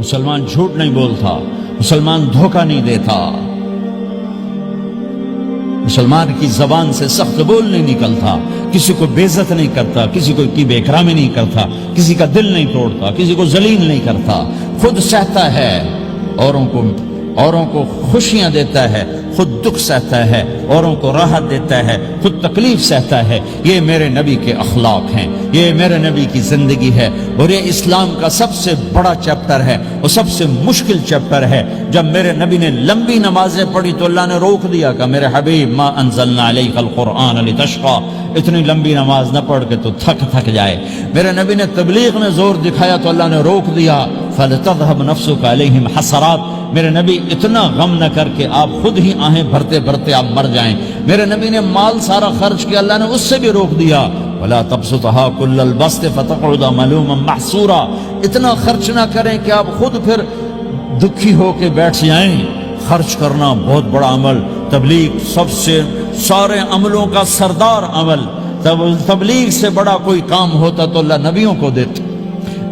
مسلمان جھوٹ نہیں بولتا، مسلمان دھوکہ نہیں دیتا، مسلمان کی زبان سے سخت بول نہیں نکلتا، کسی کو بے عزت نہیں کرتا، کسی کو کی بے اکرامی نہیں کرتا، کسی کا دل نہیں توڑتا، کسی کو ذلیل نہیں کرتا، خود سہتا ہے، اوروں کو خوشیاں دیتا ہے، خود دکھ سہتا ہے، اوروں کو راحت دیتا ہے، خود تکلیف سہتا ہے۔ یہ میرے نبی کے اخلاق ہیں، یہ میرے نبی کی زندگی ہے، اور یہ اسلام کا سب سے بڑا چیپٹر ہے اور سب سے مشکل چیپٹر ہے۔ جب میرے نبی نے لمبی نمازیں پڑھی تو اللہ نے روک دیا کہ میرے حبیب ما انزلنا علیک القرآن لتشقى، اتنی لمبی نماز نہ پڑھ کے تو تھک جائے۔ میرے نبی نے تبلیغ میں زور دکھایا تو اللہ نے روک دیا، فلتذهب نفسك علیہم حسرات، میرے نبی اتنا غم نہ کر کے آپ خود ہی آہیں بھرتے بھرتے آپ مر جائیں۔ میرے نبی نے مال سارا خرچ کیا، اللہ نے اس سے بھی روک دیا، وَلَا تَبْسُطْهَا كُلَّ الْبَسْطِ فَتَقْعُدَ مَلُومًا مَحْسُورًا، اتنا خرچ نہ کریں کہ آپ خود پھر دکھی ہو کے بیٹھ جائیں۔ خرچ کرنا بہت بڑا عمل، تبلیغ سب سے سارے عملوں کا سردار عمل، تبلیغ سے بڑا کوئی کام ہوتا تو اللہ نبیوں کو دیتا،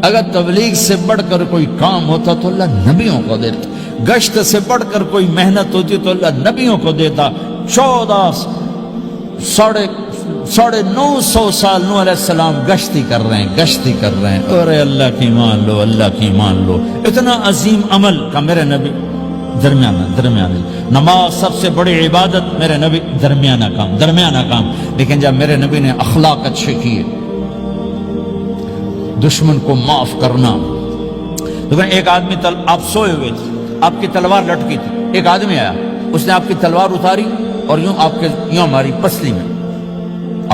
اگر تبلیغ سے بڑھ کر کوئی کام ہوتا تو اللہ نبیوں کو دیتا، گشت سے بڑھ کر کوئی محنت ہوتی تو اللہ نبیوں کو دیتا۔ 950 سال نوح علیہ السلام گشتی کر رہے ہیں، اور اللہ کی مان لو، اللہ کی مان لو، اتنا عظیم عمل کا میرے نبی درمیانہ نماز سب سے بڑی عبادت، میرے نبی درمیانہ کام، لیکن جب میرے نبی نے اخلاق اچھے کیے، دشمن کو معاف کرنا۔ لیکن ایک آدمی آپ سوئے ہوئے تھے، آپ کی تلوار لٹکی تھی، ایک آدمی آیا، اس نے آپ کی تلوار اتاری اور یوں ہماری پسلی میں،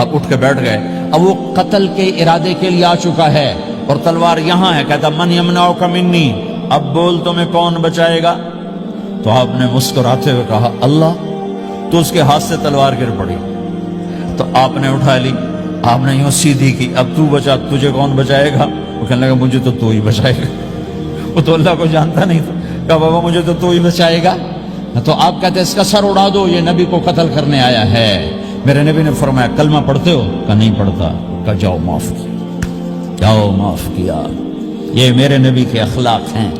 آپ اٹھ کے بیٹھ گئے۔ اب وہ قتل کے ارادے کے لیے آ چکا ہے اور تلوار یہاں ہے، کہتا من یمنعک منی، اب بول تمہیں کون بچائے گا؟ تو آپ نے مسکراتے ہوئے کہا اللہ، تو اس کے ہاتھ سے تلوار گر پڑی، تو آپ نے اٹھا لی، آپ نے یوں سیدھی کی، اب تو بچا، تجھے کون بچائے گا؟ وہ کہنے لگا مجھے تو ہی بچائے گا، وہ تو اللہ کو جانتا نہیں تھا، کہا بابا مجھے تو ہی بچائے گا۔ تو آپ کہتے ہیں اس کا سر اڑا دو، یہ نبی کو قتل کرنے آیا ہے۔ میرے نبی نے فرمایا کلمہ پڑھتے ہو؟ کہا نہیں پڑھتا۔ کہا جاؤ معاف کیا۔ یہ میرے نبی کے اخلاق ہیں۔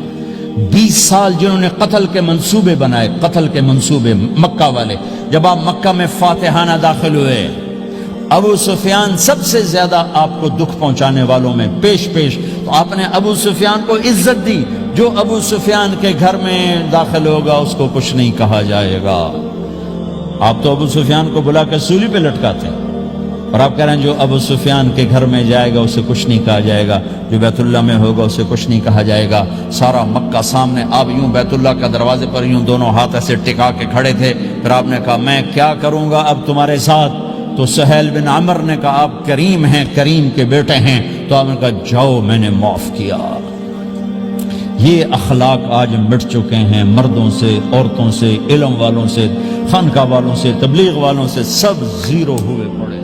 20 سال جنہوں نے قتل کے منصوبے بنائے، قتل کے منصوبے، مکہ والے، جب آپ مکہ میں فاتحانہ داخل ہوئے، ابو سفیان سب سے زیادہ آپ کو دکھ پہنچانے والوں میں پیش تو آپ نے ابو سفیان کو عزت دی۔ جو ابو سفیان کے گھر میں داخل ہوگا اس کو کچھ نہیں کہا جائے گا۔ آپ تو ابو سفیان کو بلا کے سولی پہ لٹکاتے ہیں، اور آپ کہہ رہے ہیں جو ابو سفیان کے گھر میں جائے گا اسے کچھ نہیں کہا جائے گا، جو بیت اللہ میں ہوگا اسے کچھ نہیں کہا جائے گا۔ سارا مکہ سامنے، آپ یوں بیت اللہ کا دروازے پر یوں دونوں ہاتھ ایسے ٹکا کے کھڑے تھے۔ پھر آپ نے کہا میں کیا کروں گا اب تمہارے ساتھ؟ تو سہیل بن عمر نے کہا آپ کریم ہیں، کریم کے بیٹے ہیں، تو آپ نے کہا جاؤ میں نے معاف کیا۔ یہ اخلاق آج مٹ چکے ہیں، مردوں سے، عورتوں سے، علم والوں سے، خانقاہ والوں سے، تبلیغ والوں سے، سب زیرو ہوئے پڑے۔